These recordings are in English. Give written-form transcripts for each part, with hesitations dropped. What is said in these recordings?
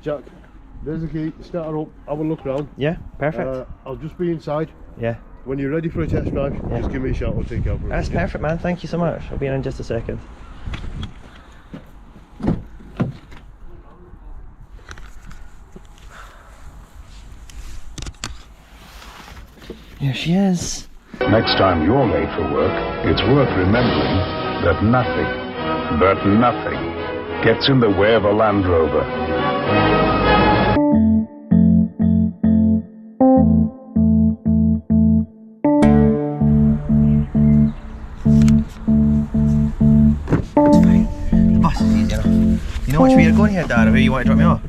Jack, there's the key. Start her up, have a look round. Yeah, perfect. I'll just be inside. Yeah. When you're ready for a test drive, just give me a shout, I'll take you out for it. That's perfect, man. Thank you so much. I'll be in just a second. Here she is. Next time you're late for work, it's worth remembering that nothing, but nothing, gets in the way of a Land Rover. The bus is easy enough. You know which way you're going here, Dad, or who you want to drop me off?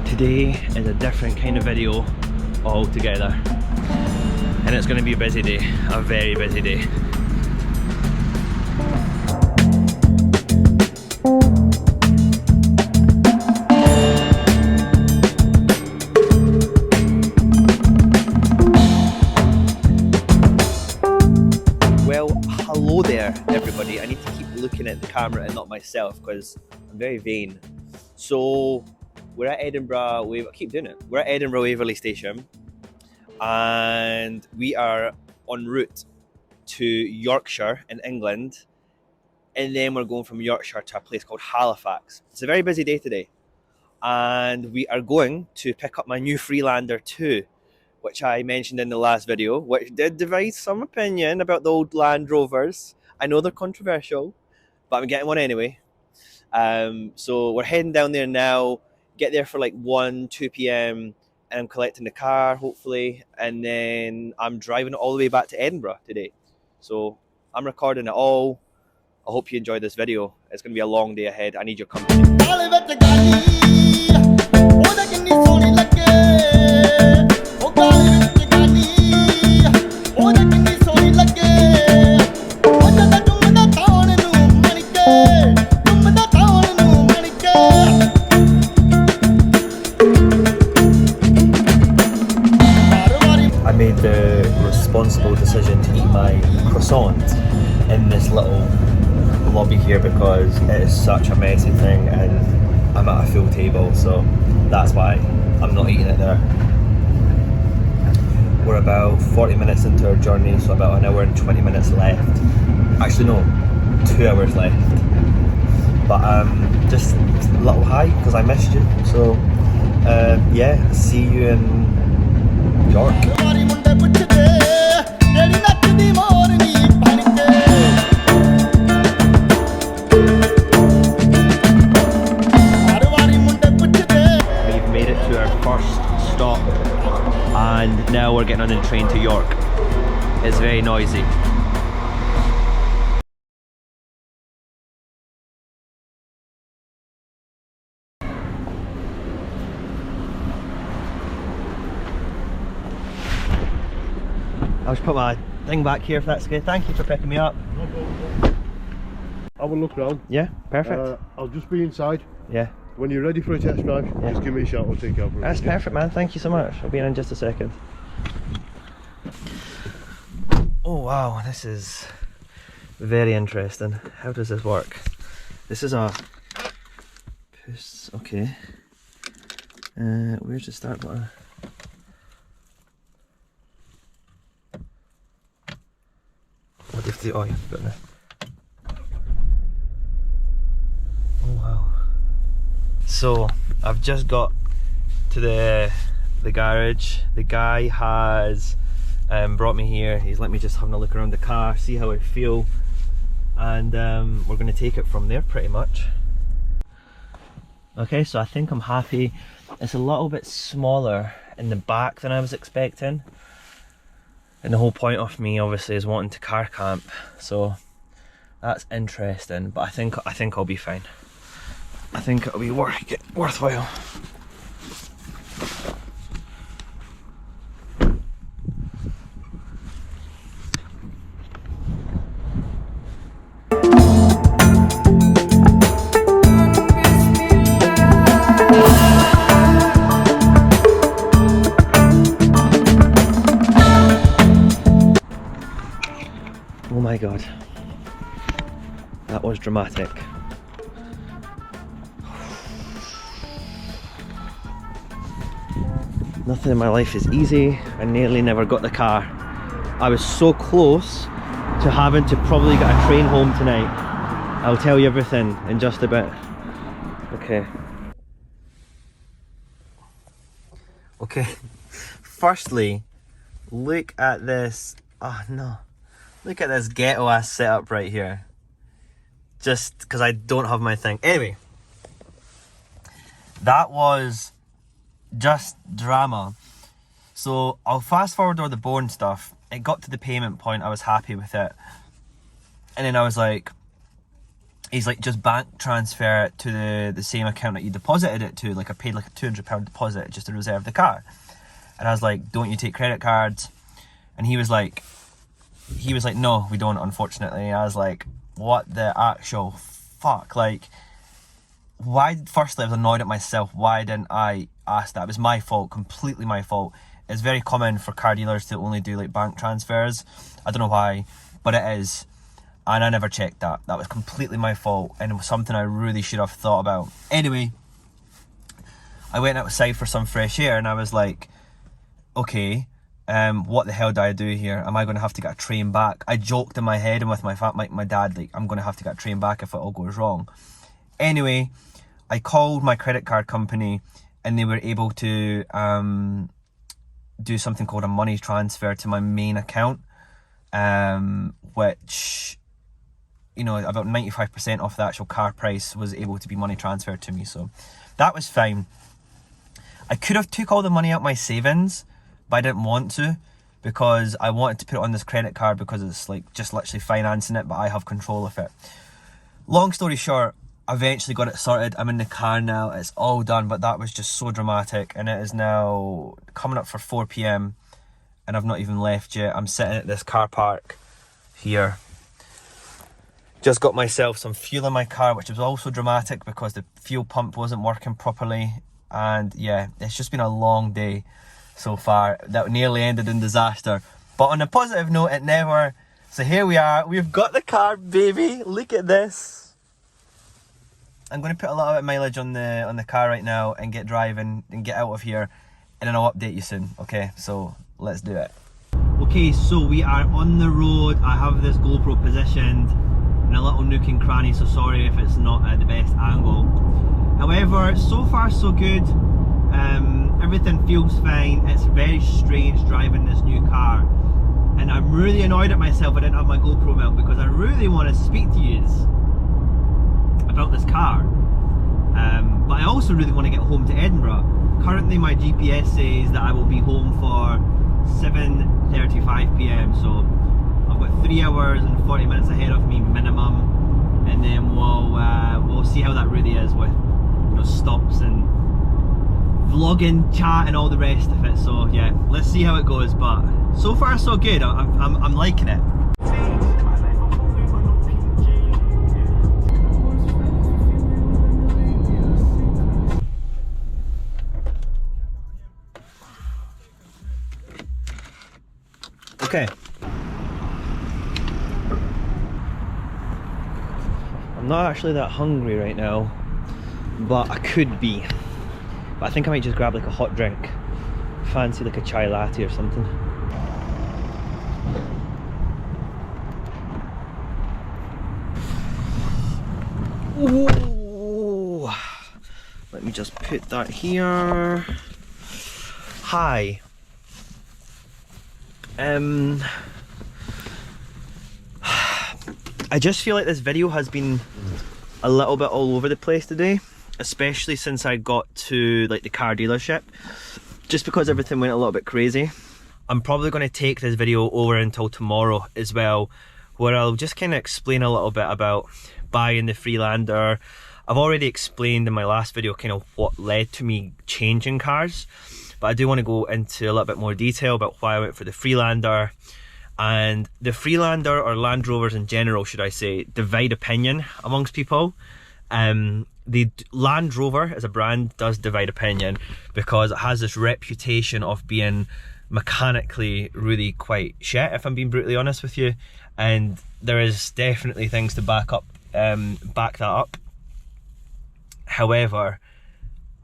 Today is a different kind of video altogether, and it's going to be a busy day, a very busy day. Well, hello there everybody. I need to keep looking at the camera and not myself because I'm very vain. So we're at Edinburgh, I keep doing it. We're at Edinburgh Waverley Station and we are en route to Yorkshire in England, and then we're going from Yorkshire to a place called Halifax. It's a very busy day today and we are going to pick up my new Freelander 2, which I mentioned in the last video, which did divide some opinion about the old Land Rovers. I know they're controversial, but I'm getting one anyway. So we're heading down there now. Get there for like 1-2 p.m. and I'm collecting the car hopefully, and then I'm driving it all the way back to Edinburgh today. So I'm recording it all. I hope you enjoyed this video. It's going to be a long day ahead. I need your company. Responsible decision to eat my croissant in this little lobby here because it is such a messy thing and I'm at a full table, so that's why I'm not eating it there. We're about 40 minutes into our journey, so about an hour and 20 minutes left. Actually no, 2 hours left. But just a little high because I missed you, so yeah, see you in York. We've made it to our first stop and now we're getting on the train to York. It's very noisy. I'll just put my thing back here if that's okay. Thank you for picking me up. No problem. Have a look round. Yeah, perfect. I'll just be inside. Yeah. When you're ready for a test drive, just give me a shout, I'll take you out for it. That's perfect, man. Thank you so much. I'll be in just a second. Oh wow, this is very interesting. How does this work? This is a push. Okay. Where's the start button? What if the oh, you've got it. Oh wow. So I've just got to the garage. The guy has brought me here. He's let me just having a look around the car, see how I feel, and we're going to take it from there pretty much. Okay, so I think I'm happy. It's a little bit smaller in the back than I was expecting, and the whole point of me obviously is wanting to car camp, so that's interesting. But I think I'll be fine. I think it'll be worthwhile. Oh my god. That was dramatic. Nothing in my life is easy. I nearly never got the car. I was so close to having to probably get a train home tonight. I'll tell you everything in just a bit. Okay. Okay. Firstly, look at this. Oh no. Look at this ghetto ass setup right here. Just because I don't have my thing. Anyway. That was just drama. So I'll fast forward all the boring stuff. It got to the payment point, I was happy with it. And then I was like, he's like, just bank transfer it to the same account that you deposited it to. Like I paid like a £200 deposit just to reserve the car. And I was like, don't you take credit cards? And he was like, no, we don't, unfortunately. I was like, what the actual fuck? Like, why? Firstly, I was annoyed at myself. Why didn't I ask that? It was my fault, completely my fault. It's very common for car dealers to only do like bank transfers. I don't know why, but it is. And I never checked that. That was completely my fault, and it was something I really should have thought about. Anyway, I went outside for some fresh air, and I was like, okay, what the hell do I do here? Am I going to have to get a train back? I joked in my head and with my dad, like, I'm going to have to get a train back if it all goes wrong. Anyway, I called my credit card company, and they were able to do something called a money transfer to my main account, which, you know, about 95% off the actual car price was able to be money transferred to me. So that was fine. I could have took all the money out my savings, but I didn't want to, because I wanted to put it on this credit card because it's like just literally financing it, but I have control of it. Long story short, I eventually got it sorted. I'm in the car now, it's all done, but that was just so dramatic. And it is now coming up for 4 PM and I've not even left yet. I'm sitting at this car park here. Just got myself some fuel in my car, which was also dramatic because the fuel pump wasn't working properly. And yeah, it's just been a long day so far that nearly ended in disaster. But on a positive note, it never. So here we are, we've got the car, baby. Look at this. I'm going to put a little bit of mileage on the car right now and get driving and get out of here, and then I'll update you soon. Okay, so let's do it. Okay, so we are on the road. I have this GoPro positioned in a little nook and cranny, so sorry if it's not at the best angle. However, so far so good. Everything feels fine. It's very strange driving this new car, and I'm really annoyed at myself I didn't have my GoPro mount, because I really want to speak to you about this car. But I also really want to get home to Edinburgh. Currently my GPS says that I will be home for 7:35 PM, so I've got 3 hours and 40 minutes ahead of me minimum, and then we'll see how that really is with, you know, stops and vlogging, chat and all the rest of it. So yeah, let's see how it goes, but so far so good. I'm liking it. Okay. I'm not actually that hungry right now, but I could be. But I think I might just grab like a hot drink. Fancy like a chai latte or something. Ooh. Let me just put that here. Hi. I just feel like this video has been a little bit all over the place today, especially since I got to like the car dealership, just because everything went a little bit crazy. I'm probably going to take this video over until tomorrow as well, where I'll just kind of explain a little bit about buying the Freelander. I've already explained in my last video kind of what led to me changing cars, but I do want to go into a little bit more detail about why I went for the Freelander. And the Freelander, or Land Rovers in general, should I say, divide opinion amongst people. The Land Rover as a brand does divide opinion because it has this reputation of being mechanically really quite shit, if I'm being brutally honest with you. And there is definitely things to back up back that up. However,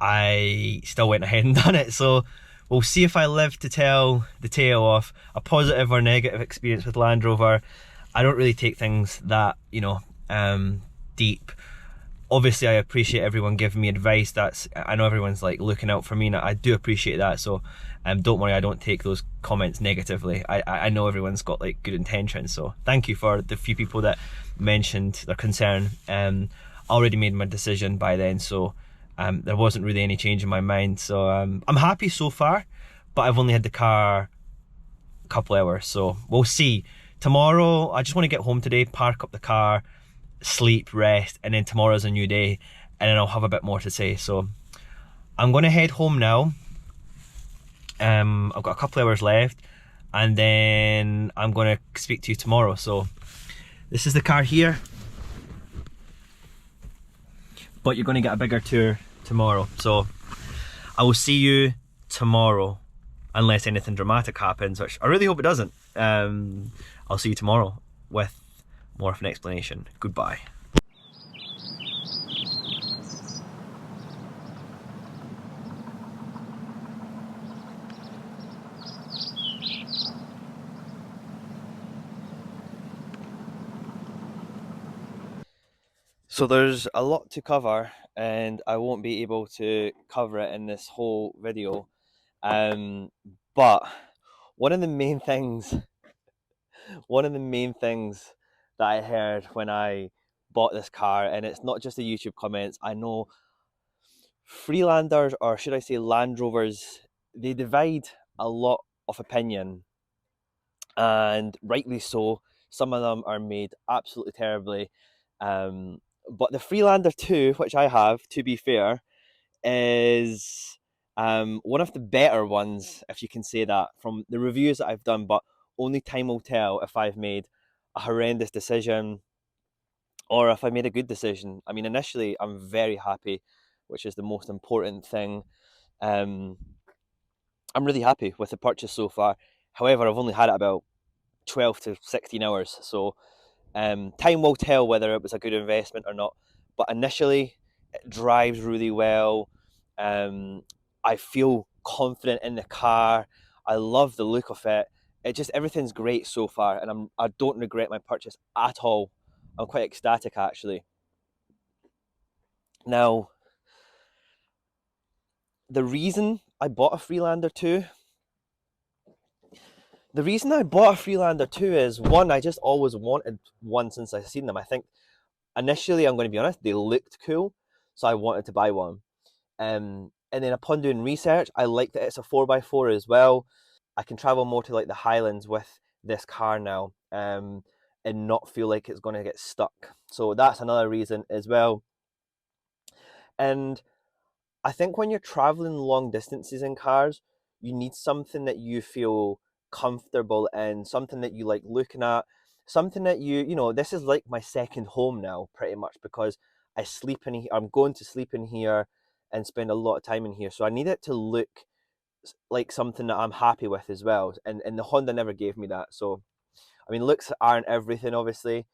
I still went ahead and done it, so we'll see if I live to tell the tale of a positive or negative experience with Land Rover. I don't really take things that, you know, deep. Obviously, I appreciate everyone giving me advice. I know everyone's like looking out for me, and I do appreciate that. So, don't worry, I don't take those comments negatively. I know everyone's got like good intentions. So, thank you for the few people that mentioned their concern. I already made my decision by then, so there wasn't really any change in my mind. So, I'm happy so far, but I've only had the car a couple hours, so we'll see. Tomorrow, I just want to get home today, park up the car, sleep, rest, and then tomorrow's a new day, and then I'll have a bit more to say. So I'm going to head home now. I've got a couple hours left, and then I'm going to speak to you tomorrow. So this is the car here, but you're going to get a bigger tour tomorrow. So I will see you tomorrow, unless anything dramatic happens, which I really hope it doesn't. I'll see you tomorrow with more of an explanation. Goodbye. So there's a lot to cover, and I won't be able to cover it in this whole video. But one of the main things that I heard when I bought this car, and it's not just the YouTube comments, I know Freelanders, or should I say Land Rovers, they divide a lot of opinion, and rightly so. Some of them are made absolutely terribly. But the Freelander 2, which I have, to be fair, is one of the better ones, if you can say that, from the reviews that I've done, but only time will tell if I've made a horrendous decision or if I made a good decision. I mean, initially, I'm very happy, which is the most important thing. I'm really happy with the purchase so far. However, I've only had it about 12 to 16 hours, so time will tell whether it was a good investment or not. But initially, it drives really well. I feel confident in the car. I love the look of it. Everything's great so far, and I don't regret my purchase at all. I'm quite ecstatic, actually. Now, the reason I bought a Freelander 2 is, one, I just always wanted one since I've seen them. I think initially, I'm going to be honest, they looked cool, so I wanted to buy one. And then upon doing research, I like that it's a 4x4 as well. I can travel more to like the Highlands with this car now, and not feel like it's going to get stuck. So that's another reason as well. And I think when you're traveling long distances in cars, you need something that you feel comfortable in, something that you like looking at, something that you know, this is like my second home now, pretty much, because I sleep in here. I'm going to sleep in here and spend a lot of time in here. So I need it to look like something that I'm happy with as well. And the Honda never gave me that. So, I mean, looks aren't everything, obviously.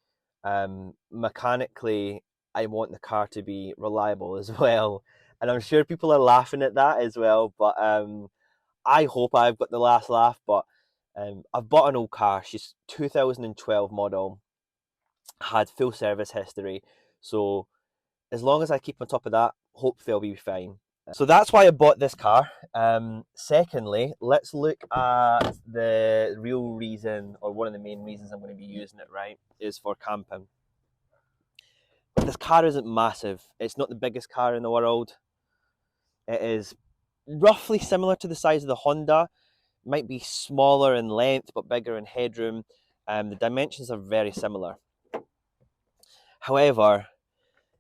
Mechanically, I want the car to be reliable as well. And I'm sure people are laughing at that as well. But I hope I've got the last laugh. But I've bought an old car. She's 2012 model. Had full service history. So as long as I keep on top of that, hopefully I'll be fine. So that's why I bought this car. Secondly, let's look at the real reason, or one of the main reasons I'm going to be using it, right, is for camping. This car isn't massive. It's not the biggest car in the world. It is roughly similar to the size of the Honda. Might be smaller in length, but bigger in headroom. The dimensions are very similar. However,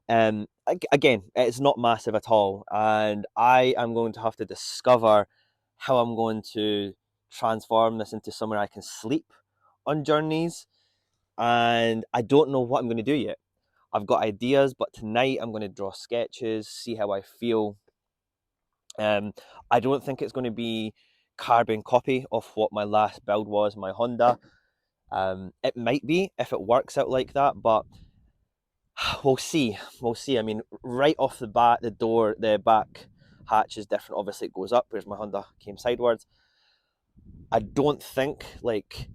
again, it's not massive at all, and I am going to have to discover how I'm going to transform this into somewhere I can sleep on journeys, and I don't know what I'm going to do yet. I've got ideas, but tonight I'm going to draw sketches, see how I feel. I don't think it's going to be carbon copy of what my last build was, my Honda. It might be if it works out like that, but We'll see. We'll see. I mean, right off the bat, the back hatch is different. Obviously, it goes up, whereas my Honda came sideways. I don't think like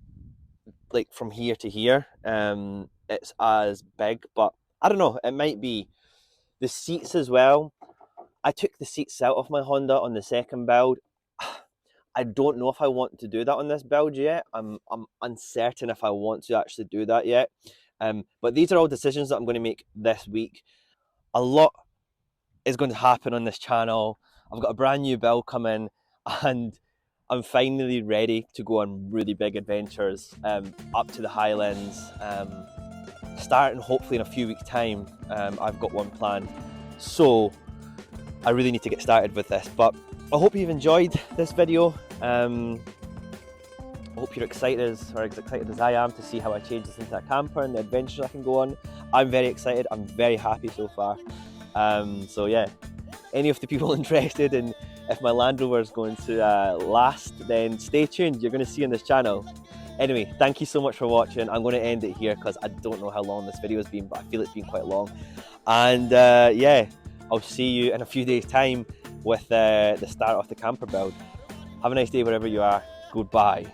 from here to here, it's as big, but I don't know. It might be the seats as well. I took the seats out of my Honda on the second build. I don't know if I want to do that on this build yet. I'm uncertain if I want to actually do that yet. But these are all decisions that I'm going to make this week. A lot is going to happen on this channel. I've got a brand new build coming, and I'm finally ready to go on really big adventures up to the Highlands. Starting hopefully in a few weeks' time. I've got one planned. So I really need to get started with this. But I hope you've enjoyed this video. I hope you're excited as excited as I am to see how I change this into a camper and the adventures I can go on. I'm very excited. I'm very happy so far. So yeah, any of the people interested in if my Land Rover is going to last, then stay tuned. You're going to see on this channel. Anyway, thank you so much for watching. I'm going to end it here because I don't know how long this video has been, but I feel it's been quite long. And yeah, I'll see you in a few days' time with the start of the camper build. Have a nice day wherever you are. Goodbye.